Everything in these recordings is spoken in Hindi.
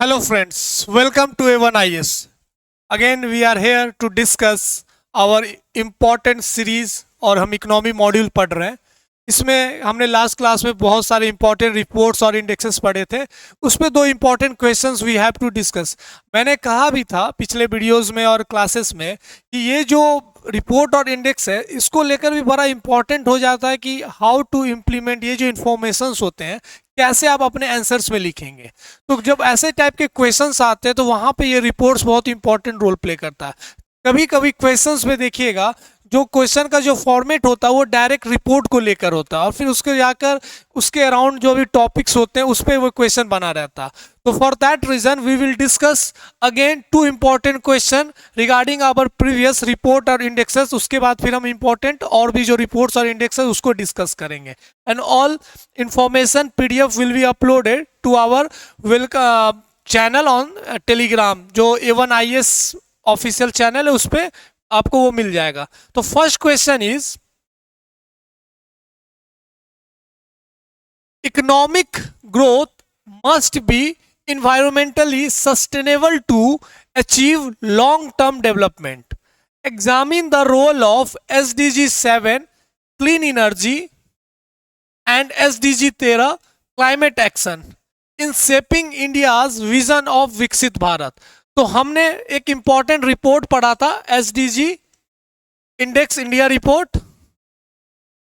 Hello friends, welcome to A1IS. Again we are here to discuss our important series और हम इकोनॉमी मॉड्यूल पढ़ रहे हैं। इसमें हमने लास्ट क्लास में बहुत सारे इंपॉर्टेंट रिपोर्ट्स और इंडेक्सेस पढ़े थे। उसमें दो important questions we have to discuss. मैंने कहा भी था पिछले वीडियोस में और क्लासेस में कि ये जो रिपोर्ट और इंडेक्स है इसको लेकर भी बड़ा इंपॉर्टेंट हो जाता है कि हाउ टू इम्प्लीमेंट ये जो इन्फॉर्मेशंस होते हैं कैसे आप अपने आंसर्स में लिखेंगे। तो जब ऐसे टाइप के क्वेश्चंस आते हैं तो वहाँ पे ये रिपोर्ट्स बहुत इंपॉर्टेंट रोल प्ले करता है। कभी कभी क्वेश्चंस में देखिएगा जो क्वेश्चन का जो फॉर्मेट होता है वो डायरेक्ट रिपोर्ट को लेकर होता है और फिर उसके जाकर उसके अराउंड जो भी टॉपिक्स होते हैं उस पर वो क्वेश्चन बना रहता है। तो for that reason we will discuss again two important question regarding our previous report और इंडेक्सेस। उसके बाद फिर हम इम्पॉर्टेंट और भी जो रिपोर्ट्स और इंडेक्सेस उसको डिस्कस करेंगे and all information PDF will be uploaded to our channel on Telegram. जो A1IS ऑफिशियल चैनल है उस पर आपको वो मिल जाएगा। तो first question is economic growth must be environmentally sustainable to achieve long-term development. Examine the role of SDG 7 clean energy and SDG 13 climate action in shaping India's vision of विकसित भारत। तो हमने एक इंपॉर्टेंट रिपोर्ट पढ़ा था एसडीजी इंडेक्स इंडिया रिपोर्ट।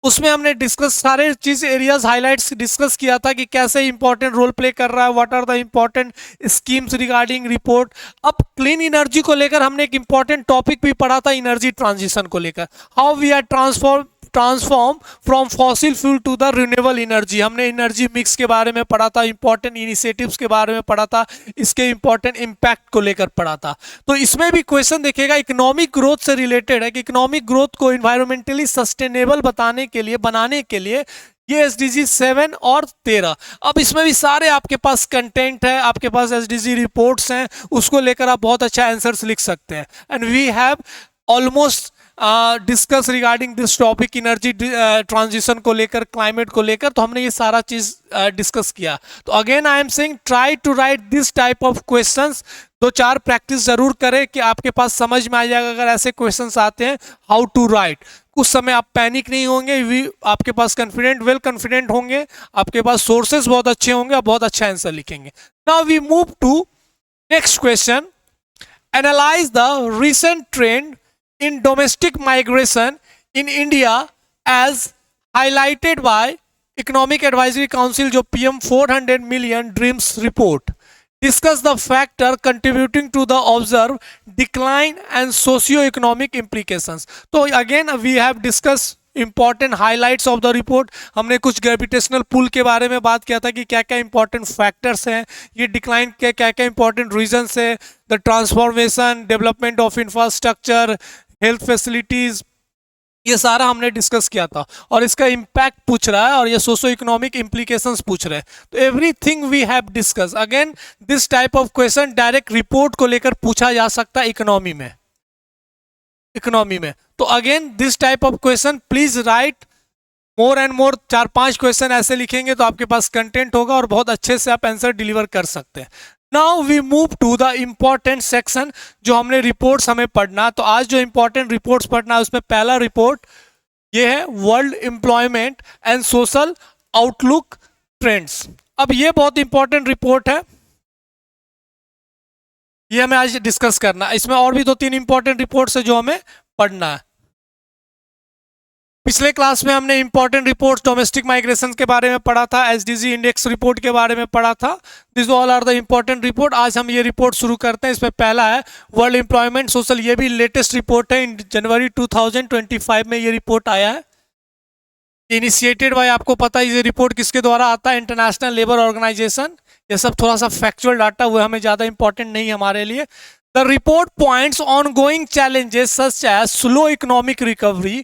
उसमें हमने डिस्कस सारे चीज एरियाज हाइलाइट्स डिस्कस किया था कि कैसे इंपॉर्टेंट रोल प्ले कर रहा है, what are the important schemes regarding report. अब क्लीन एनर्जी को लेकर हमने एक इंपॉर्टेंट टॉपिक भी पढ़ा था एनर्जी ट्रांजिशन को लेकर, how we are transform from fossil fuel to the renewable energy. हमने एनर्जी मिक्स के बारे में पढ़ा था, इंपॉर्टेंट इनिशिएटिव्स के बारे में पढ़ा था, इसके इंपॉर्टेंट इम्पैक्ट को लेकर पढ़ा था। तो इसमें भी क्वेश्चन देखिएगा इकोनॉमिक ग्रोथ से रिलेटेड है कि इकोनॉमिक ग्रोथ को इन्वायरमेंटली सस्टेनेबल बनाने के लिए ये एसडीजी 7 और 13। अब इसमें भी सारे आपके पास कंटेंट है, आपके पास एसडीजी रिपोर्ट्स हैं, उसको लेकर आप बहुत अच्छा आंसर्स लिख सकते हैं। And we have almost discuss regarding this topic energy transition को लेकर, क्लाइमेट को लेकर, तो हमने ये सारा चीज डिस्कस किया। तो again I am saying try to write this type of questions. दो चार प्रैक्टिस जरूर करें कि आपके पास समझ में आ जाएगा अगर ऐसे क्वेश्चंस आते हैं हाउ टू राइट। उस समय आप पैनिक नहीं होंगे, आपके पास वेल कॉन्फिडेंट होंगे, आपके पास सोर्सेस बहुत अच्छे होंगे, आप बहुत अच्छा आंसर लिखेंगे। Now we move to next question. Analyse the recent trend in domestic migration in India as highlighted by Economic Advisory Council जो PM 400 million dreams report. Discuss the factor contributing to the observed decline and socio-economic implications. तो again we have discussed important highlights of the report. हमने कुछ ग्रेविटेशनल पुल के बारे में बात किया था कि क्या क्या इंपॉर्टेंट फैक्टर्स हैं, ये डिक्लाइन के क्या क्या इंपॉर्टेंट रीजंस है, the transformation, development of infrastructure, health facilities, ये सारा हमने डिस्कस किया था और इसका इम्पैक्ट पूछ रहा है और ये सोशो इकोनॉमिक इम्प्लीकेशंस पूछ रहे हैं। तो everything we have discuss. Again this type of question direct report को लेकर पूछा जा सकता है इकोनॉमी में। तो again this type of question please write more and more. 4-5 question ऐसे लिखेंगे तो आपके पास कंटेंट होगा और बहुत अच्छे से आप आंसर डिलीवर कर सकते हैं। Now we move to the important section जो हमने रिपोर्ट्स हमें पढ़ना। तो आज जो इम्पॉर्टेंट रिपोर्ट्स पढ़ना है उसमें पहला रिपोर्ट ये है world employment and social outlook trends. अब ये बहुत इंपॉर्टेंट रिपोर्ट है, ये हमें आज डिस्कस करना। इसमें और भी 2-3 इंपॉर्टेंट रिपोर्ट्स है जो हमें पढ़ना है। पिछले क्लास में हमने इंपॉर्टेंट रिपोर्ट्स डोमेस्टिक माइग्रेशन के बारे में पढ़ा था, एसडीजी इंडेक्स रिपोर्ट के बारे में पढ़ा था। This all are the important report. आज हम ये रिपोर्ट शुरू करते हैं। इसमें पहला है वर्ल्ड एम्प्लॉयमेंट सोशल, ये भी लेटेस्ट रिपोर्ट है, जनवरी 2025 में ये रिपोर्ट आया है। इनिशिएटेड बाय, आपको पता है ये रिपोर्ट किसके द्वारा आता है, इंटरनेशनल लेबर ऑर्गेनाइजेशन। ये सब थोड़ा सा फैक्चुअल डाटा वो हमें ज़्यादा इंपॉर्टेंट नहीं हमारे लिए। The report points ongoing challenges such as slow economic recovery,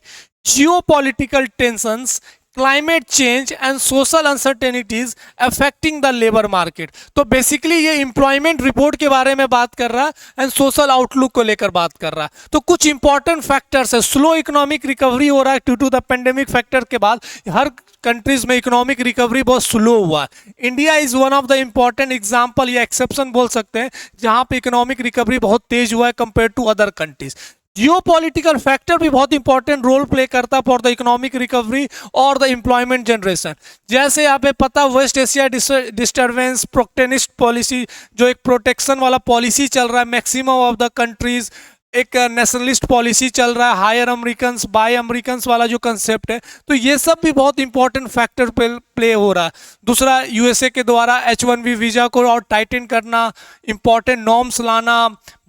geopolitical tensions, climate change and social uncertainties affecting the labour market. तो बेसिकली ये एम्प्लॉयमेंट रिपोर्ट के बारे में बात कर रहा है एंड सोशल आउटलुक को लेकर बात कर रहा है। तो कुछ इंपॉर्टेंट फैक्टर्स है, स्लो इकोनॉमिक रिकवरी हो रहा है due to the pandemic factor के बाद हर कंट्रीज में इकोनॉमिक रिकवरी बहुत स्लो हुआ है। India is one of the important example या एक्सेप्शन बोल सकते हैं जहां पे इकोनॉमिक रिकवरी बहुत तेज हुआ है compare to other countries. Geopolitical factor भी बहुत इंपॉर्टेंट रोल प्ले करता है फॉर द इकोनॉमिक रिकवरी और द एम्प्लॉयमेंट जनरेशन। जैसे यहाँ पे पता West Asia disturbance protectionist policy, जो एक प्रोटेक्शन वाला पॉलिसी चल रहा है मैक्सिमम ऑफ द कंट्रीज, एक नेशनलिस्ट पॉलिसी चल रहा है, हायर अमेरिकन्स बाय अमेरिकन्स वाला जो कंसेप्ट है, तो ये सब भी बहुत इंपॉर्टेंट फैक्टर प्ले हो रहा है। दूसरा यूएसए के द्वारा H1B वीजा को और टाइटन करना, इंपॉर्टेंट नॉर्म्स लाना,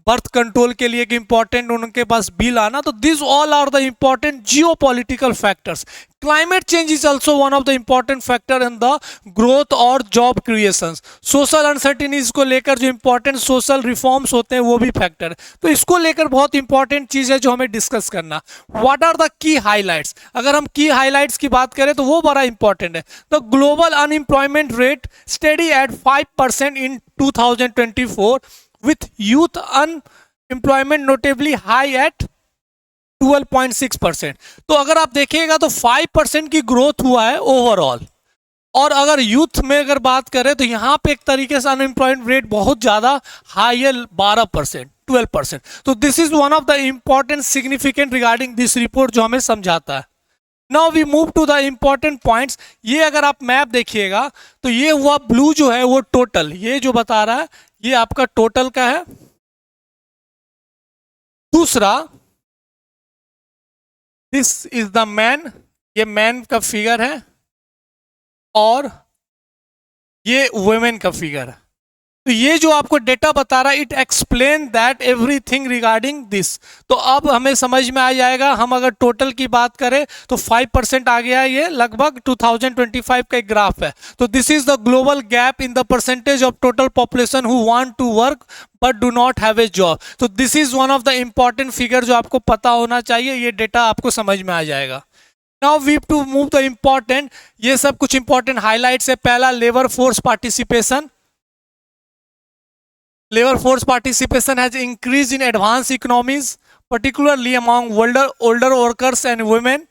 बर्थ कंट्रोल के लिए एक इंपॉर्टेंट उनके पास बिल आना। तो this all are the important geopolitical factors. Climate change is also one of the important factor in the growth और जॉब क्रिएशन। सोशल अनसर्टेनिटीज को लेकर जो इंपॉर्टेंट सोशल रिफॉर्म्स होते हैं वो भी फैक्टर है। तो इसको लेकर बहुत इंपॉर्टेंट चीज है जो हमें डिस्कस करना। What are the key highlights? अगर हम की हाईलाइट्स की बात करें तो वो बड़ा इंपॉर्टेंट है। तो global unemployment rate steady at 5% इन 2024 with youth unemployment notably high at 12.6%। तो अगर आप देखिएगा तो 5% की ग्रोथ हुआ है ओवरऑल, और अगर यूथ में अगर बात करें तो यहाँ पे एक तरीके से अनएम्प्लॉयमेंट रेट बहुत ज़्यादा हाई है, 12%, 12%। तो this is one of the important significant regarding this report जो हमें समझाता है। Now we move to the important points. ये अगर आप मैप देखिएगा तो ये हुआ ब्लू जो है वो टोटल, ये जो बता रहा है ये आपका टोटल का है। दूसरा दिस इज द मैन, ये मैन का फिगर है, और ये वुमेन का फिगर है। तो ये जो आपको डेटा बता रहा है it explain that everything regarding this. तो अब हमें समझ में आ जाएगा। हम अगर टोटल की बात करें तो 5% आ गया है, ये लगभग 2025 का एक ग्राफ है। तो this is the global gap in the percentage of total population who want to work but do not have a job. तो this is one of the important figure जो आपको पता होना चाहिए। ये डेटा आपको समझ में आ जाएगा। Now we to move the important, ये सब कुछ इंपॉर्टेंट हाईलाइट्स है। पहला, labour force participation. Labor force participation has increased in advanced economies, particularly among older workers and women,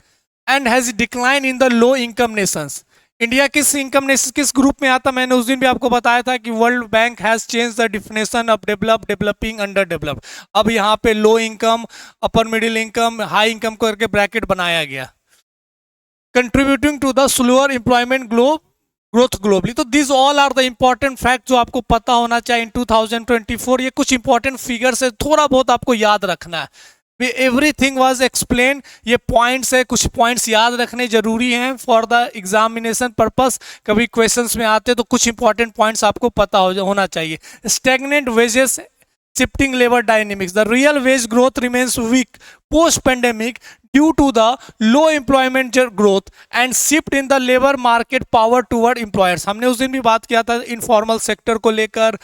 and has declined in the low income nations. India किस इनकम नेशन किस ग्रुप में आता? मैंने उस दिन भी आपको बताया था कि World Bank has change the definition of develop, developing, under develop. अब यहाँ पे low income, upper middle income, high income करके ब्रैकेट बनाया गया। Contributing to the slower employment growth globally. तो this all are the important fact जो आपको पता होना चाहिए इन 2024। ये कुछ इंपॉर्टेंट फिगर्स है, थोड़ा बहुत आपको याद रखना है। एवरीथिंग वाज एक्सप्लेन, ये पॉइंट्स है, कुछ पॉइंट्स याद रखने जरूरी हैं फॉर द एग्जामिनेशन पर्पस। कभी क्वेश्चंस में आते तो कुछ इंपॉर्टेंट पॉइंट्स आपको पता होना चाहिए। Stagnant wages, shifting labor dynamics, the real wage growth remains weak post pandemic due to the low employment growth and shift in the labor market power toward employers। हमने उस दिन भी बात किया था इनफॉर्मल सेक्टर को लेकर,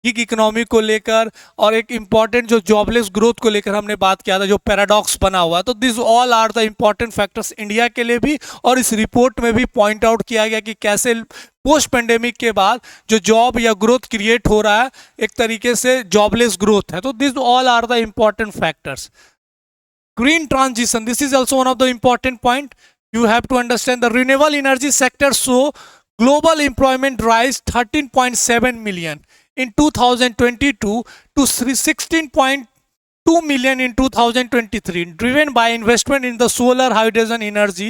गिग इकोनॉमी को लेकर, और एक इंपॉर्टेंट जो जॉबलेस ग्रोथ को लेकर हमने बात किया था, जो पैराडॉक्स बना हुआ। तो this all are the important factors India के लिए भी, और इस रिपोर्ट में भी पॉइंट आउट किया गया कि कैसे पोस्ट पेंडेमिक के बाद जो जॉब या ग्रोथ क्रिएट हो रहा है एक तरीके से जॉबलेस ग्रोथ है। तो this all are the important factors. Green transition, this is also one of the important point you have to understand. The renewable energy sector show global employment rise 13.7 million in 2022 to 16.2 million in 2023, driven by investment in the solar hydrogen energy,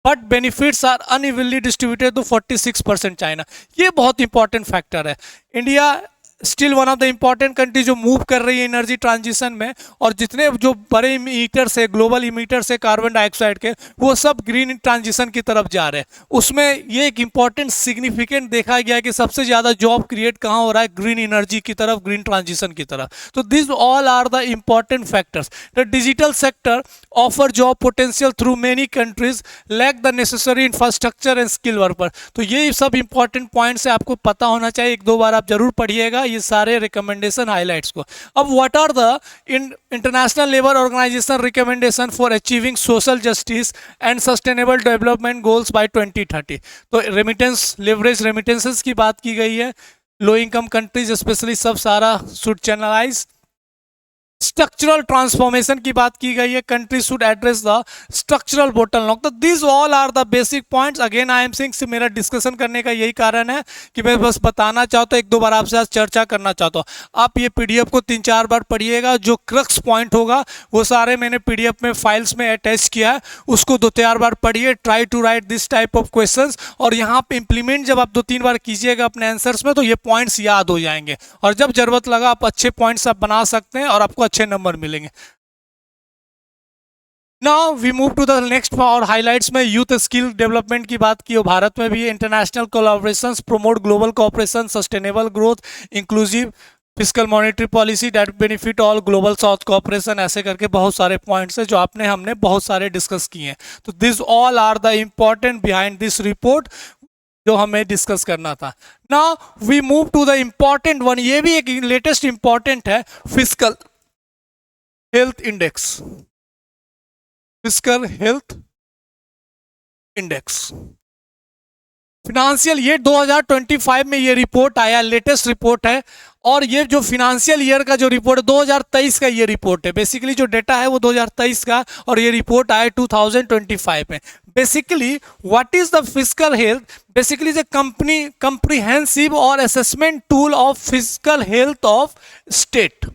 but benefits are unevenly distributed to 46% China। ये बहुत इंपॉर्टेंट फैक्टर है। India still one of the important country जो मूव कर रही है एनर्जी ट्रांजिशन में, और जितने जो बड़े इमीटर्स है, ग्लोबल इमीटर्स है कार्बन डाइऑक्साइड के, वो सब ग्रीन ट्रांजिशन की तरफ जा रहे हैं। उसमें ये एक इंपॉर्टेंट सिग्निफिकेंट देखा गया कि सबसे ज़्यादा जॉब क्रिएट कहाँ हो रहा है? ग्रीन एनर्जी की तरफ, ग्रीन ट्रांजिशन की तरफ। तो this all are the important factors. The digital sector offer job potential through many countries lack the necessary infrastructure and skill worker. तो ये सब इंपॉर्टेंट पॉइंट्स है, आपको पता होना चाहिए। एक दो बार आप जरूर पढ़िएगा, ये सारे रिकमेंडेशन हाईलाइट्स को। अब what are the International Labour Organization recommendation for achieving social justice and sustainable development goals by 2030। तो रेमिटेंस, लेवरेज रेमिटेंसेस की बात की गई है, लो इनकम कंट्रीज स्पेशली सब सारा शुड चैनलाइज। स्ट्रक्चरल ट्रांसफॉर्मेशन की बात की गई है, country should address the structural bottleneck. तो this all are the basic points. Again I am saying, मेरा डिस्कशन करने का यही कारण है कि मैं बस बताना चाहता हूँ, एक दो बार आपसे आज चर्चा करना चाहता हूँ। आप ये पीडीएफ को 3-4 बार पढ़िएगा, जो क्रक्स पॉइंट होगा वो सारे मैंने पीडीएफ में फाइल्स में अटैच किया है, उसको 2-4 बार पढ़िए। Try to write this type of questions, और यहाँ पे इंप्लीमेंट जब आप 2-3 बार कीजिएगा अपने आंसर्स में तो ये पॉइंट्स याद हो जाएंगे, और जब जरूरत लगा आप अच्छे पॉइंट्स आप बना सकते हैं और आपको अच्छे नंबर मिलेंगे। Now we move to the next और हाइलाइट्स में यूथ स्किल डेवलपमेंट की बात की। भारत में भी international collaborations promote global cooperation, sustainable growth, inclusive fiscal monetary policy that benefit all, global south cooperation, ऐसे करके बहुत सारे पॉइंट्स हैं जो हमने बहुत सारे डिस्कस किए हैं। तो this all are the important behind this report जो हमें डिस्कस करना था। Now we move to the important one, ये भी एक लेटेस्ट इंपॉर्टेंट है, fiscal health index. Fiscal health index financial year 2025 में ये रिपोर्ट आया, लेटेस्ट रिपोर्ट है। और ये जो फिनेंशियल ईयर का जो रिपोर्ट है 2023 का ये रिपोर्ट है, बेसिकली जो डेटा है वो 2023 का, और ये रिपोर्ट आया 2025 में। Basically what is the fiscal health? Basically the company comprehensive और assessment tool of fiscal health of state.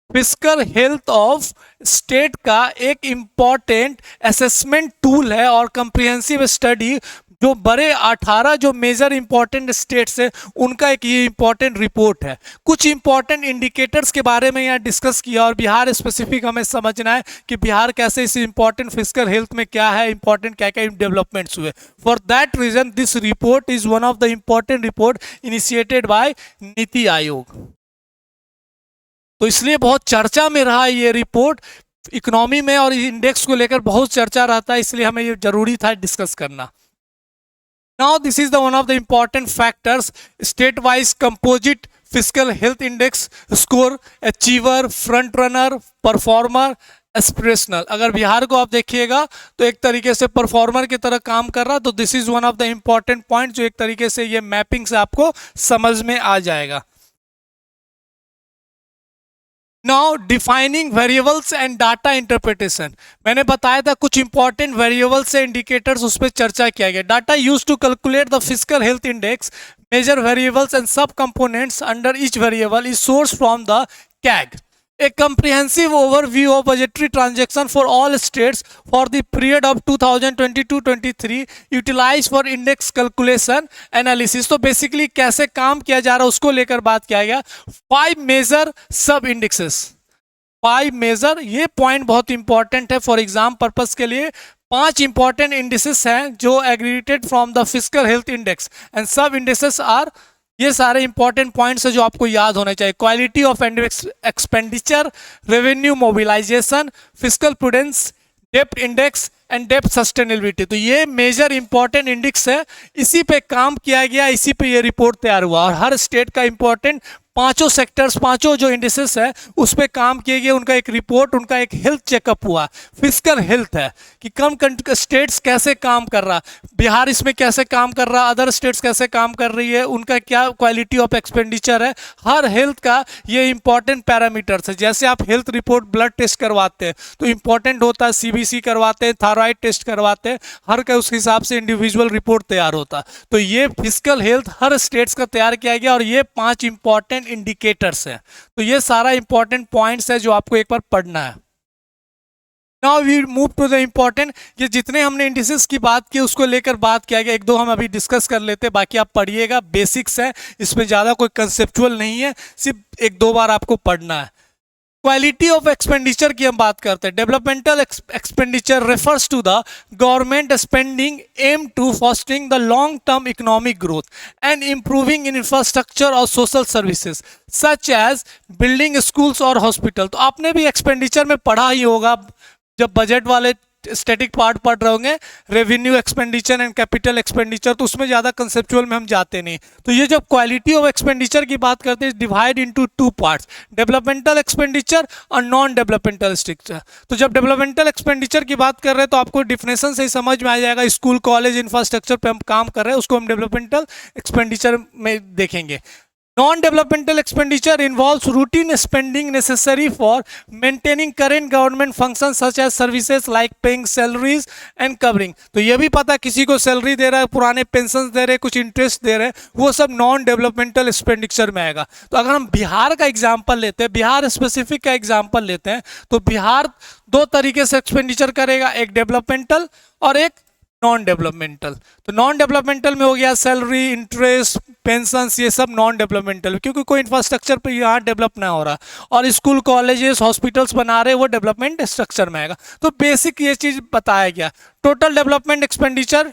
Fiscal health of state का एक इंपॉर्टेंट असेसमेंट टूल है और कंप्रिहेंसिव स्टडी, जो बड़े 18 जो मेजर इंपॉर्टेंट स्टेट्स है उनका एक ये इंपॉर्टेंट रिपोर्ट है। कुछ इंपॉर्टेंट इंडिकेटर्स के बारे में यहाँ डिस्कस किया, और बिहार स्पेसिफिक हमें समझना है कि बिहार कैसे इस इंपॉर्टेंट फिस्कल हेल्थ में क्या है इंपॉर्टेंट, क्या क्या डेवलपमेंट्स हुए। For that reason this report is one of the important report initiated by NITI Aayog. तो इसलिए बहुत चर्चा में रहा ये रिपोर्ट, इकोनॉमी में और इंडेक्स को लेकर बहुत चर्चा रहता है, इसलिए हमें ये जरूरी था डिस्कस करना। Now this is the one of the important factors, state wise composite fiscal health index score, achiever, front runner, performer, aspirational. अगर बिहार को आप देखिएगा तो एक तरीके से परफॉर्मर की तरह काम कर रहा, तो this is one of the important point जो एक तरीके से ये मैपिंग से आपको समझ में आ जाएगा। Now defining variables and data interpretation, मैंने बताया था कुछ इंपॉर्टेंट वेरिएबल्स से इंडिकेटर्स, उस पर चर्चा किया गया। Data use to calculate the fiscal health index, major variables and sub components under each variable is source from the CAG, a comprehensive overview of budgetary transaction for all states for the period of 2022-23 utilized for index calculation analysis। तो बेसिकली कैसे काम किया जा रहा है उसको लेकर बात किया गया। 5 मेजर सब इंडेक्सेस, 5 मेजर, ये पॉइंट बहुत इंपॉर्टेंट है फॉर एग्जाम पर्पस के लिए। 5 इंपॉर्टेंट इंडिसेस हैं जो aggregated from the fiscal health index, and सब इंडिसेस आर, ये सारे इंपॉर्टेंट पॉइंट्स है जो आपको याद होने चाहिए। Quality of expenditure, revenue mobilisation, fiscal prudence, dept index and dept sustainability. तो ये मेजर इंपॉर्टेंट इंडेक्स है, इसी पे काम किया गया, इसी पे ये रिपोर्ट तैयार हुआ, और हर स्टेट का इंपॉर्टेंट 5 सेक्टर्स, 5 जो इंडिसेस है उस पे काम किए गए, उनका एक रिपोर्ट, उनका एक हेल्थ चेकअप हुआ। फिस्कल हेल्थ है कि कम स्टेट्स कैसे काम कर रहा, बिहार इसमें कैसे काम कर रहा, अदर स्टेट्स कैसे काम कर रही है, उनका क्या क्वालिटी ऑफ एक्सपेंडिचर है, हर हेल्थ का ये इंपॉर्टेंट पैरामीटर्स है। जैसे आप हेल्थ रिपोर्ट ब्लड टेस्ट करवाते हैं तो इंपॉर्टेंट होता है, सीबीसी करवाते हैं, थायराइड टेस्ट करवाते हैं, हर का उस हिसाब से इंडिविजुअल रिपोर्ट तैयार होता। तो ये फिस्कल हेल्थ हर स्टेट्स का तैयार किया गया, और ये 5 इंपॉर्टेंट इंडिकेटर्स हैं। तो ये सारा इंपॉर्टेंट पॉइंट्स है जो आपको एक बार पढ़ना है। Now we move to the important, ये जितने हमने इंडिसेस की बात की उसको लेकर बात किया गया, एक दो हम अभी डिस्कस कर लेते हैं, बाकी आप पढ़िएगा, बेसिक्स है, इसमें ज़्यादा कोई कंसेप्चुअल नहीं है, सिर्फ 1-2 बार आपको पढ़ना है। क्वालिटी ऑफ एक्सपेंडिचर की हम बात करते हैं। Developmental expenditure refers to the government spending aim to fostering the long term economic growth and improving in infrastructure और social services such as building schools और हॉस्पिटल। तो आपने भी एक्सपेंडिचर में पढ़ा ही होगा, जब बजट वाले स्टैटिक पार्ट पढ़ रहे होंगे, revenue expenditure and capital expenditure, तो उसमें ज़्यादा कंसेप्चुअल में हम जाते नहीं। तो ये जब क्वालिटी ऑफ एक्सपेंडिचर की बात करते हैं, divide into two parts, developmental expenditure और नॉन डेवलपमेंटल एक्सपेंडिचर। तो जब डेवलपमेंटल एक्सपेंडिचर की बात कर रहे हैं तो आपको डिफिनेशन से ही समझ में आ जाएगा, स्कूल कॉलेज इंफ्रास्ट्रक्चर पे हम काम कर रहे हैं, उसको हम डेवलपमेंटल एक्सपेंडिचर में देखेंगे। Non-developmental expenditure involves routine spending necessary for maintaining current government functions such as services like paying salaries and covering। तो ये भी पता, किसी को सैलरी दे रहा है, पुराने पेंशन दे रहे हैं, कुछ इंटरेस्ट दे रहे हैं, वो सब नॉन डेवलपमेंटल एक्सपेंडिचर में आएगा। तो अगर हम बिहार का एग्जाम्पल लेते हैं, बिहार स्पेसिफिक का एग्जाम्पल लेते हैं, तो बिहार दो तरीके से एक्सपेंडिचर करेगा, एक डेवलपमेंटल और एक नॉन डेवलपमेंटल। तो नॉन डेवलपमेंटल में हो गया सैलरी, इंटरेस्ट, पेंशन, ये सब नॉन डेवलपमेंटल, क्योंकि कोई इंफ्रास्ट्रक्चर पे यहाँ डेवलप ना हो रहा, और स्कूल कॉलेजेस हॉस्पिटल्स बना रहे, वो डेवलपमेंट स्ट्रक्चर में आएगा। तो बेसिक ये चीज बताया गया। Total development expenditure,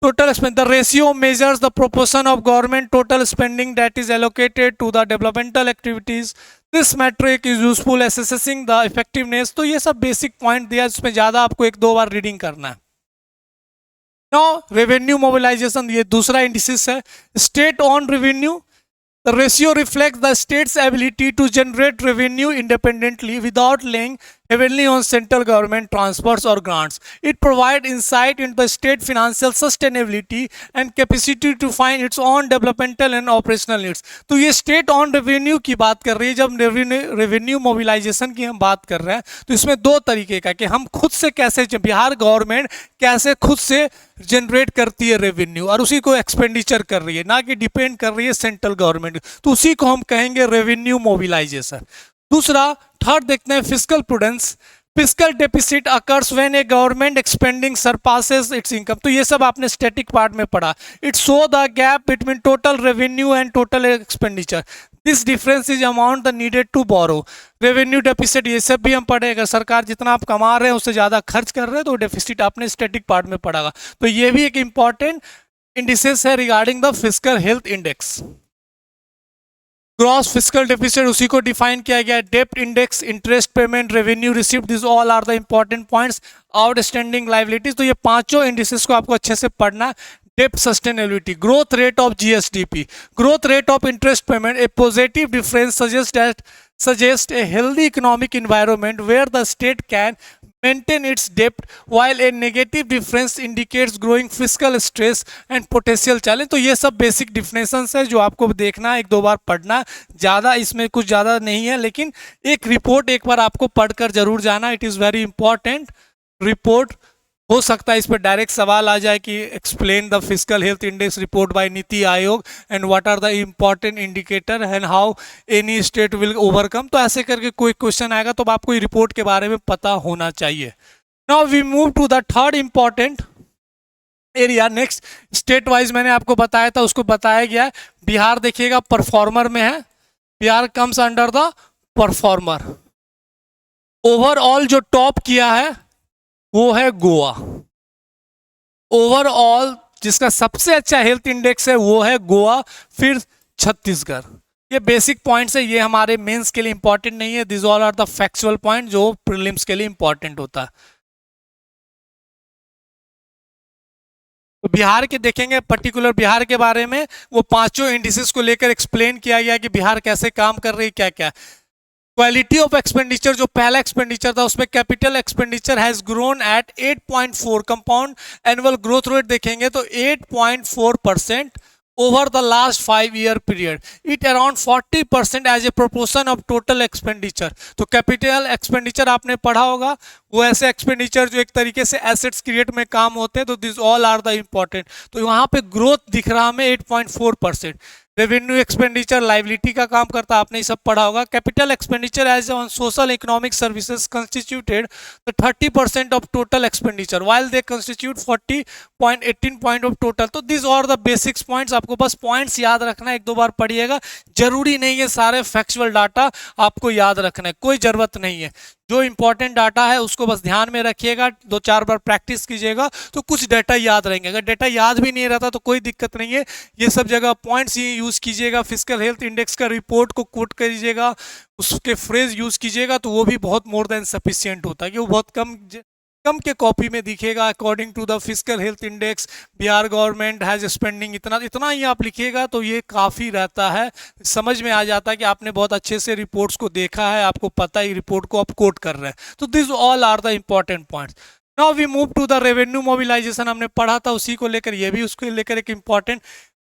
total spend, the ratio measures the proportion of government total spending that is allocated to the developmental activities. This metric is useful assessing the effectiveness। तो ये सब बेसिक पॉइंट दिया, इसमें ज्यादा आपको एक दो बार रीडिंग करना है। नाउ रेवेन्यू मोबिलाइजेशन, ये दूसरा इंडिसेस है। State on revenue, the ratio reflects the state's ability to generate revenue independently without laying heavily on central government transfers or grants. It provides insight into the state financial sustainability and capacity to find its own developmental and operational needs। तो ये स्टेट ऑन रेवेन्यू की बात कर रही है। जब रेवेन्यू मोबिलाइजेशन की हम बात कर रहे हैं तो इसमें दो तरीके का, कि हम खुद से कैसे, बिहार गवर्नमेंट कैसे खुद से जनरेट करती है रेवेन्यू और उसी को एक्सपेंडिचर कर रही है, ना कि डिपेंड कर रही है सेंट्रल गवर्नमेंट, तो उसी को हम कहेंगे रेवेन्यू मोबिलाइजेशन। दूसरा, थर्ड देखते हैं fiscal prudence. Fiscal deficit occurs when a government expending surpasses its income. तो ये सब आपने स्टैटिक पार्ट में पढ़ा। It show the gap between total revenue and total expenditure. This difference is amount the needed to borrow. Revenue deficit, ये सब भी हम पढ़े। अगर सरकार जितना आप कमा रहे हैं उससे ज़्यादा खर्च कर रहे हैं तो डेफिसिट आपने स्टैटिक पार्ट में पढ़ा। तो ये भी एक इंपॉर्टेंट इंडिसेस है regarding the fiscal health index. Gross fiscal deficit, उसी को डिफाइन किया गया है। डेप्ट index, interest payment, revenue received, this all are the important points. Outstanding liabilities, तो ये पांचों इंडिसेस को आपको अच्छे से पढ़ना है। डेप्ट sustainability, growth rate of GSDP, growth rate of interest payment, a positive difference suggest a healthy economic environment where the state can maintain its debt, while a negative difference indicates growing fiscal stress and potential challenge। तो ये सब बेसिक डिफिनेशंस है जो आपको देखना है, एक दो बार पढ़ना, ज़्यादा इसमें कुछ ज़्यादा नहीं है, लेकिन एक रिपोर्ट एक बार आपको पढ़कर जरूर जाना। It is very important report. हो सकता है इस पर डायरेक्ट सवाल आ जाए कि explain the fiscal health index report by NITI Aayog and what are the important indicator and how any state will overcome. तो ऐसे करके कोई क्वेश्चन आएगा तो आपको रिपोर्ट के बारे में पता होना चाहिए। Now we move to the third important area. Next, state wise मैंने आपको बताया था, उसको बताया गया है। बिहार देखिएगा परफॉर्मर में है, Bihar comes under the performer. Overall जो टॉप किया है वो है गोवा। ओवरऑल जिसका सबसे अच्छा हेल्थ इंडेक्स है वो है गोवा, फिर छत्तीसगढ़। ये बेसिक पॉइंट्स है, ये हमारे मेंस के लिए इंपॉर्टेंट नहीं है। This all are the factual point जो प्रीलिम्स के लिए इंपॉर्टेंट होता है। तो बिहार के देखेंगे, पर्टिकुलर बिहार के बारे में, वो पांचों इंडिसेस को लेकर एक्सप्लेन किया गया कि बिहार कैसे काम कर रही है, क्या क्या। क्वालिटी ऑफ एक्सपेंडिचर, जो पहला एक्सपेंडिचर था उसमें capital expenditure has grown at 8.4, compound annual growth rate देखेंगे तो 8.4% over the last 5-year period. It around 40% as a proportion of total expenditure। तो कैपिटल एक्सपेंडिचर आपने पढ़ा होगा, वो ऐसे एक्सपेंडिचर जो एक तरीके से एसेट्स क्रिएट में काम होते हैं। तो this all are the important. तो वहां पे ग्रोथ दिख रहा हमें 8.4%। रेवेन्यू एक्सपेंडिचर लाइबिलिटी का काम करता है, आपने ये सब पढ़ा होगा। Capital expenditure as on social economic services constituted 30% of total expenditure while they constitute 40.18% of total. तो this are the basics points, आपको बस पॉइंट्स याद रखना है, एक दो बार पढ़िएगा। जरूरी नहीं है सारे फैक्चुअल डाटा आपको याद रखना है, कोई जरूरत नहीं है। जो इंपॉर्टेंट डाटा है उसको बस ध्यान में रखिएगा, दो चार बार प्रैक्टिस कीजिएगा तो कुछ डाटा याद रहेंगे। अगर डाटा याद भी नहीं रहता तो कोई दिक्कत नहीं है, ये सब जगह पॉइंट्स ही यूज कीजिएगा। फिस्कल हेल्थ इंडेक्स का रिपोर्ट को कोट कीजिएगा, उसके फ्रेज यूज कीजिएगा, तो वो भी बहुत मोर देन सफिशिएंट होता है, कि वो बहुत कम इनकम के कॉपी में दिखेगा according to the physical health index Bihar government has spending इतना इतना ही आप लिखिएगा तो ये काफ़ी रहता है, समझ में आ जाता है कि आपने बहुत अच्छे से रिपोर्ट्स को देखा है, आपको पता है रिपोर्ट को आप कोट कर रहे हैं। तो this all are the important points. Now we move to the revenue mobilisation, हमने पढ़ा था उसी को लेकर, ये भी उसको लेकर एक इंपॉर्टेंट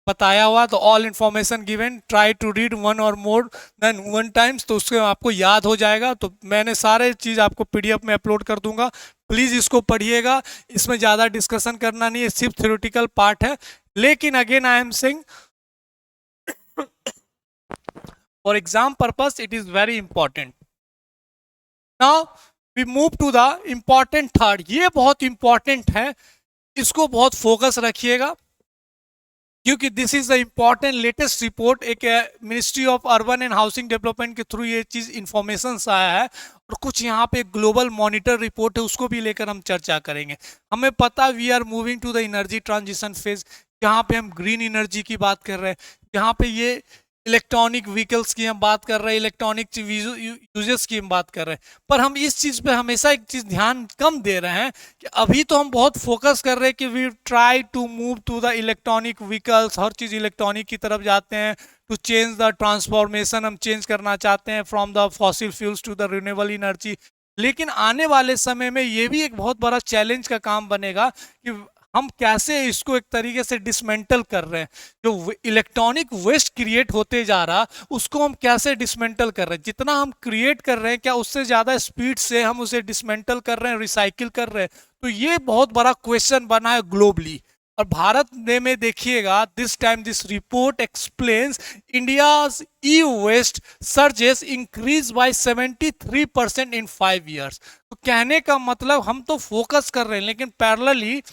बताया हुआ। तो all information given, try to read one और मोर देन वन टाइम्स, तो उसके आपको याद हो जाएगा। तो मैंने सारे चीज़ आपको पीडीएफ में अपलोड कर दूंगा, प्लीज़ इसको पढ़िएगा। इसमें ज़्यादा डिस्कशन करना नहीं है, सिर्फ थ्योरेटिकल पार्ट है, लेकिन again I am saying for exam purpose it is very important. Now we move to the important third, ये बहुत इंपॉर्टेंट है, इसको बहुत फोकस रखिएगा क्योंकि this is the important latest report, एक ministry of urban and housing development के थ्रू ये चीज़ इंफॉर्मेशन आया है, और कुछ यहाँ पे ग्लोबल मॉनिटर रिपोर्ट है, उसको भी लेकर हम चर्चा करेंगे। हमें पता we are moving to the energy transition phase, जहाँ पे हम ग्रीन एनर्जी की बात कर रहे हैं, जहाँ पे ये इलेक्ट्रॉनिक व्हीकल्स की हम बात कर रहे हैं, इलेक्ट्रॉनिक यूजेस की हम बात कर रहे हैं, पर हम इस चीज़ पे हमेशा एक चीज़ ध्यान कम दे रहे हैं कि अभी तो हम बहुत फोकस कर रहे हैं कि we try to move to the electronic vehicles, हर चीज़ इलेक्ट्रॉनिक की तरफ जाते हैं, टू चेंज द ट्रांसफॉर्मेशन, हम चेंज करना चाहते हैं from the fossil fuels to the renewable energy. लेकिन आने वाले समय में ये भी एक बहुत बड़ा चैलेंज का काम बनेगा कि हम कैसे इसको एक तरीके से डिसमेंटल कर रहे हैं, जो इलेक्ट्रॉनिक वेस्ट क्रिएट होते जा रहा उसको हम कैसे डिसमेंटल कर रहे हैं, जितना हम क्रिएट कर रहे हैं क्या उससे ज़्यादा स्पीड से हम उसे डिसमेंटल कर रहे हैं, रिसाइकिल कर रहे हैं। तो ये बहुत बड़ा क्वेश्चन बना है ग्लोबली, और भारत में देखिएगा this time this report explains India's e waste surges increase by 73% in 5 years. तो कहने का मतलब हम तो फोकस कर रहे हैं लेकिन पैरेलली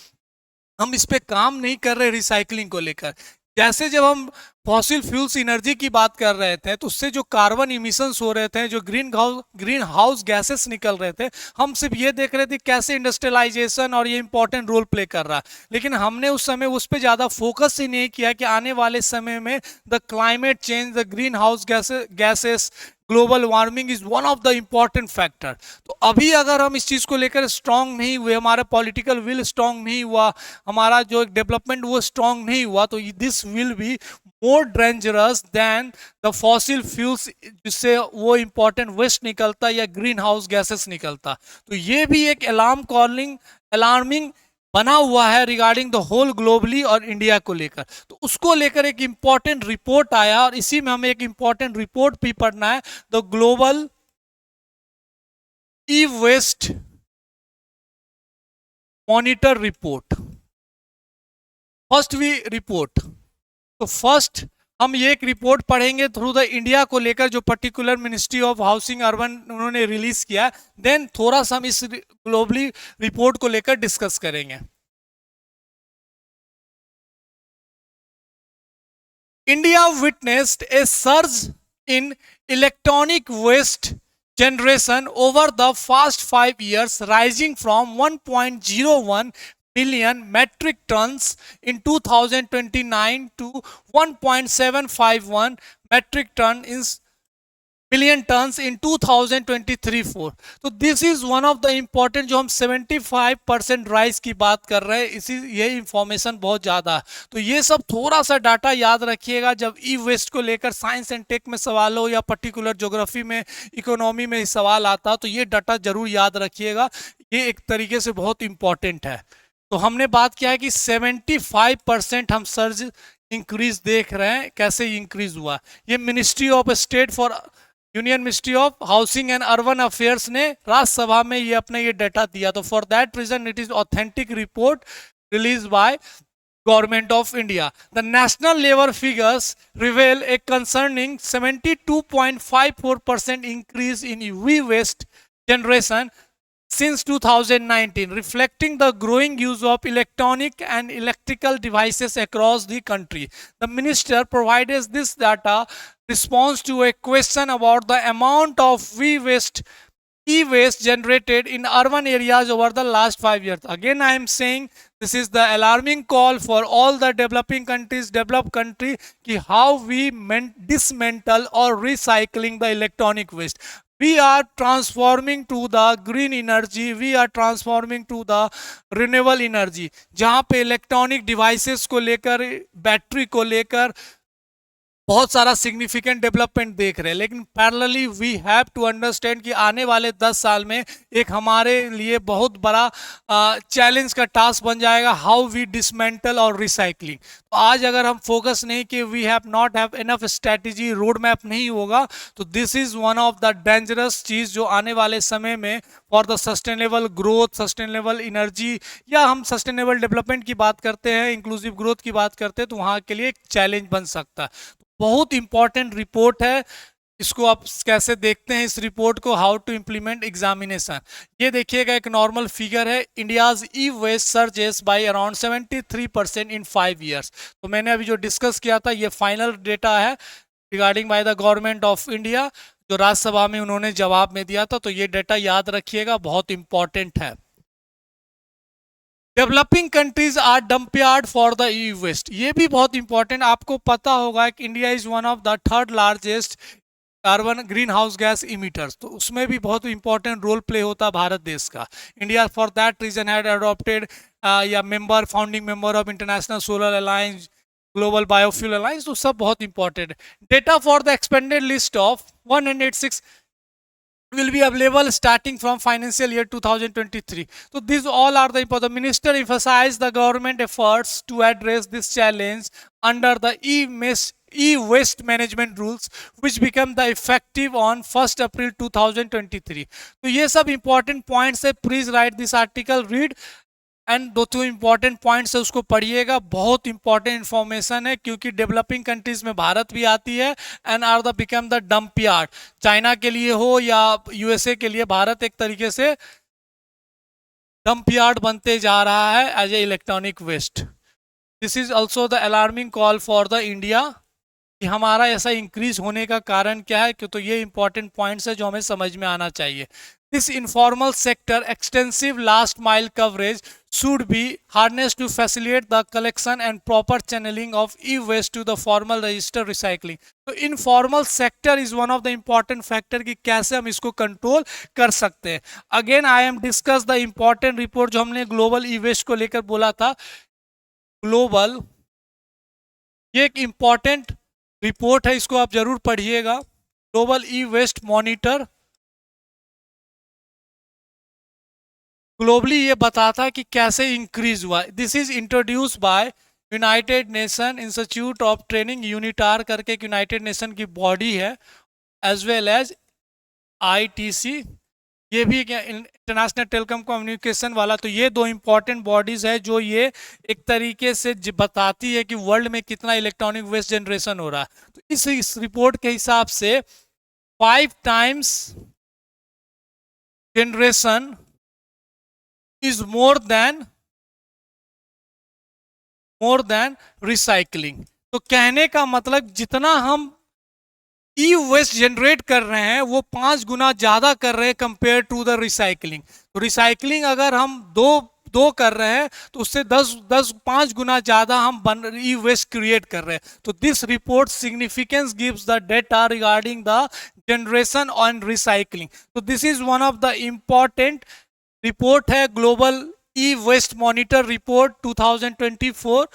हम इस पे काम नहीं कर रहे रिसाइकलिंग को लेकर। जैसे जब हम फॉसिल फ्यूल्स एनर्जी की बात कर रहे थे तो उससे जो कार्बन इमिशंस हो रहे थे, जो ग्रीन हाउस गैसेस निकल रहे थे, हम सिर्फ ये देख रहे थे कैसे इंडस्ट्रियलाइजेशन और ये इंपॉर्टेंट रोल प्ले कर रहा है, लेकिन हमने उस समय उस पर ज़्यादा फोकस ही नहीं किया कि आने वाले समय में the climate change, the green house gases, global warming is one of the important factor. तो अभी अगर हम इस चीज़ को लेकर स्ट्रांग नहीं हुए, हमारा पॉलिटिकल विल स्ट्रांग नहीं हुआ, हमारा जो डेवलपमेंट वो स्ट्रांग नहीं हुआ, तो this will be more dangerous than the fossil fuels, जिससे वो इंपॉर्टेंट वेस्ट निकलता या ग्रीन हाउस गैसेस निकलता। तो ये भी एक अलार्मिंग बना हुआ है रिगार्डिंग द होल ग्लोबली और इंडिया को लेकर। तो उसको लेकर एक इंपॉर्टेंट रिपोर्ट आया, और इसी में हमें एक इंपॉर्टेंट रिपोर्ट भी पढ़ना है, the global e waste monitor report, first we report. तो फर्स्ट हम ये एक रिपोर्ट पढ़ेंगे थ्रू द इंडिया को लेकर, जो particular ministry of housing urban उन्होंने रिलीज किया, देन थोड़ा सा हम इस ग्लोबली रिपोर्ट को लेकर डिस्कस करेंगे। India witnessed a surge in electronic waste generation over the past 5 years, rising from 1.01 million metric tons in 2029 to 1.751 metric ton in million tons in 2023-4। तो this is one of the important, जो हम 75% राइज की बात कर रहे हैं, इसी ये इंफॉर्मेशन बहुत ज़्यादा है। तो ये सब थोड़ा सा डाटा याद रखिएगा, जब ई वेस्ट को लेकर साइंस एंड टेक में सवाल हो या पर्टिकुलर ज्योग्राफी में, इकोनॉमी में सवाल आता, तो ये डाटा जरूर याद रखिएगा, ये एक तरीके से बहुत इंपॉर्टेंट है। तो हमने बात किया है कि 75% हम सर्ज इंक्रीज देख रहे हैं, कैसे इंक्रीज हुआ। ये ministry of state for union ministry of housing and urban affairs ने राज्यसभा में ये अपने ये डाटा दिया। तो for that reason it is authentic report release by government of India. The national labour figures reveal a concerning 72.54% increase in e waste generation since 2019, reflecting the growing use of electronic and electrical devices across the country. The minister provided this data response to a question about the amount of e-waste generated in urban areas over the last 5 years. Again, I am saying this is the alarming call for all the developing countries, developed country, कि how we dismantle or recycling the electronic waste. we are transforming to the green energy, we are transforming to the renewable energy, जहां पे इलेक्ट्रॉनिक डिवाइसेस को लेकर, बैटरी को लेकर बहुत सारा सिग्निफिकेंट डेवलपमेंट देख रहे हैं। लेकिन parallelly we have to understand कि आने वाले 10 साल में एक हमारे लिए बहुत बड़ा चैलेंज का टास्क बन जाएगा, हाउ वी डिसमेंटल और रिसाइकलिंग। तो आज अगर हम फोकस नहीं कि we have not have enough strategy, road map नहीं होगा, तो this is one of the dangerous चीज जो आने वाले समय में for the sustainable growth, sustainable energy, या हम सस्टेनेबल डेवलपमेंट की बात करते हैं, इंक्लूसिव ग्रोथ की बात करते हैं, तो वहां के लिए एक चैलेंज बन सकता है। बहुत इंपॉर्टेंट रिपोर्ट है, इसको आप कैसे देखते हैं इस रिपोर्ट को, हाउ टू इंप्लीमेंट एग्जामिनेशन। ये देखिएगा एक नॉर्मल फिगर है, India's e waste surges by around 73% in 5 years. तो मैंने अभी जो डिस्कस किया था ये फाइनल डेटा है regarding by the government of India, जो राज्यसभा में उन्होंने जवाब में दिया था। तो ये डेटा याद रखिएगा, बहुत इंपॉर्टेंट है। Developing countries are dumpyard for the e waste, ये भी बहुत इंपॉर्टेंट। आपको पता होगा कि India is one of the 3rd largest carbon greenhouse gas emitters, तो उसमें भी बहुत इंपॉर्टेंट रोल प्ले होता है भारत देश का। India for that reason had adopted या member, founding member of International Solar Alliance, Global Biofuel Alliance, तो सब बहुत इंपॉर्टेंट है। Data for the expanded list of 106 will be available starting from financial year 2023. So these all are the important. The minister emphasized the government efforts to address this challenge under the e-waste management rules, which become the effective on 1st April 2023. तो ये सब important points है, please write this article, read and 2 important points है उसको पढ़िएगा, बहुत इंपॉर्टेंट इंफॉर्मेशन है, क्योंकि डेवलपिंग कंट्रीज में भारत भी आती है and are the become the dump yard. China के लिए हो या यूएसए के लिए, भारत एक तरीके से डंप यार्ड बनते जा रहा है as a electronic waste. This is also the alarming call for the India कि हमारा ऐसा इंक्रीज होने का कारण क्या है, क्यों? तो ये इंपॉर्टेंट पॉइंट्स है जो हमें समझ में आना चाहिए। This informal sector extensive last mile coverage should be harnessed to facilitate the collection and proper channeling of e-waste to the formal register recycling. तो informal sector is one of the important factor कि कैसे हम इसको कंट्रोल कर सकते हैं। Again I am discuss the important report जो हमने ग्लोबल e-waste को लेकर बोला था। ग्लोबल, ये एक इंपॉर्टेंट रिपोर्ट है, इसको आप जरूर पढ़िएगा। ग्लोबल ई-वेस्ट मॉनिटर ग्लोबली ये बताता है कि कैसे इंक्रीज हुआ। This is introduce by United nation institute of training, UNITAR करके एक यूनाइटेड नेशन की बॉडी है, एज वेल एज आईटीसी, ये भी इंटरनेशनल टेलीकॉम कम्युनिकेशन वाला। तो ये 2 इंपॉर्टेंट बॉडीज है जो ये एक तरीके से बताती है कि वर्ल्ड में कितना इलेक्ट्रॉनिक वेस्ट जनरेशन हो रहा है। तो इस रिपोर्ट के हिसाब से 5 times generation is more than recycling. तो कहने का मतलब जितना हम ई वेस्ट जनरेट कर रहे हैं वो 5 गुना ज्यादा कर रहे हैं कंपेयर टू द रिसाइकलिंग। तो रिसाइकलिंग अगर हम दो कर रहे हैं तो उससे 5 गुना ज्यादा हम ई वेस्ट क्रिएट कर रहे हैं। तो this report significance gives the data regarding the generation and recycling. तो this is one of the important report है, global e waste monitor report 2024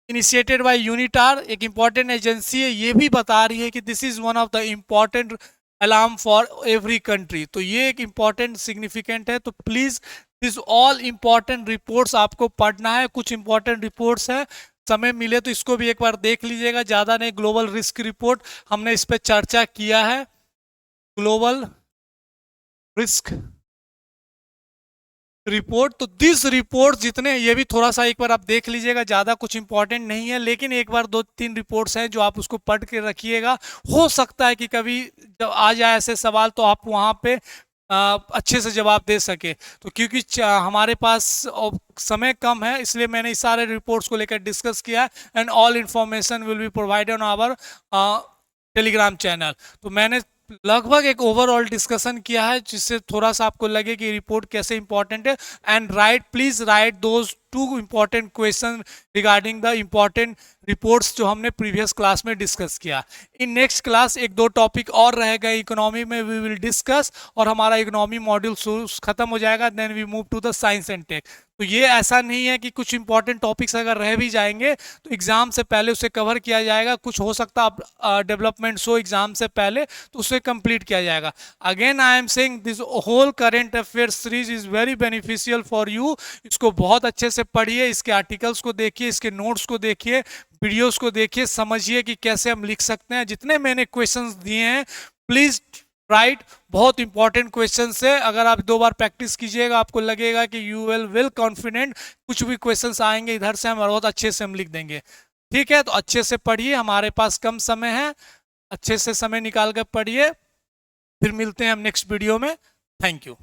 initiated by UNITAR, एक इंपॉर्टेंट एजेंसी है। ये भी बता रही है कि this is one of the important alarm for every country. तो ये एक इंपॉर्टेंट सिग्निफिकेंट है। तो please this all important reports आपको पढ़ना है। कुछ इंपॉर्टेंट रिपोर्ट्स है, समय मिले तो इसको भी एक बार देख लीजिएगा, ज्यादा नहीं। ग्लोबल रिस्क रिपोर्ट हमने इस पर चर्चा किया है, ग्लोबल रिस्क रिपोर्ट। तो दिस रिपोर्ट जितने, ये भी थोड़ा सा एक बार आप देख लीजिएगा, ज्यादा कुछ इंपॉर्टेंट नहीं है, लेकिन एक बार 2-3 रिपोर्ट्स हैं जो आप उसको पढ़ के रखिएगा। हो सकता है कि कभी जब आ जाए ऐसे सवाल तो आप वहां पे अच्छे से जवाब दे सके। तो क्योंकि हमारे पास समय कम है, इसलिए मैंने इस सारे रिपोर्ट्स को लेकर डिस्कस किया and all information will be provided on our Telegram channel. तो मैंने लगभग एक ओवरऑल डिस्कशन किया है जिससे थोड़ा सा आपको लगे कि रिपोर्ट कैसे इंपॉर्टेंट है। And right, please right those 2 important question regarding the important reports जो हमने प्रीवियस क्लास में डिस्कस किया। इन नेक्स्ट क्लास 1-2 टॉपिक और रह गए इकोनॉमी में, वी विल डिस्कस, और हमारा इकोनॉमी मॉड्यूल खत्म हो जाएगा। Then we move to the science and tech. तो ये ऐसा नहीं है कि कुछ इंपॉर्टेंट टॉपिक्स अगर रह भी जाएंगे तो एग्जाम से पहले उसे कवर किया जाएगा। कुछ हो सकता है डेवलपमेंट्स हो एग्जाम से पहले, तो उसे कंप्लीट किया जाएगा। Again I am saying this whole current affair series is very beneficial for you. इसको बहुत अच्छे से पढ़िए, इसके आर्टिकल्स को देखिए, इसके नोट्स को देखिए, वीडियोस को देखिए, समझिए कि कैसे हम लिख सकते हैं। जितने मैंने क्वेश्चंस दिए हैं प्लीज राइट, बहुत इंपॉर्टेंट क्वेश्चन है। अगर आप 2 बार प्रैक्टिस कीजिएगा आपको लगेगा कि यू विल कॉन्फिडेंट, कुछ भी क्वेश्चंस आएंगे इधर से हम बहुत अच्छे से हम लिख देंगे। ठीक है, तो अच्छे से पढ़िए, हमारे पास कम समय है, अच्छे से समय निकाल कर पढ़िए। फिर मिलते हैं हम नेक्स्ट वीडियो में। Thank you.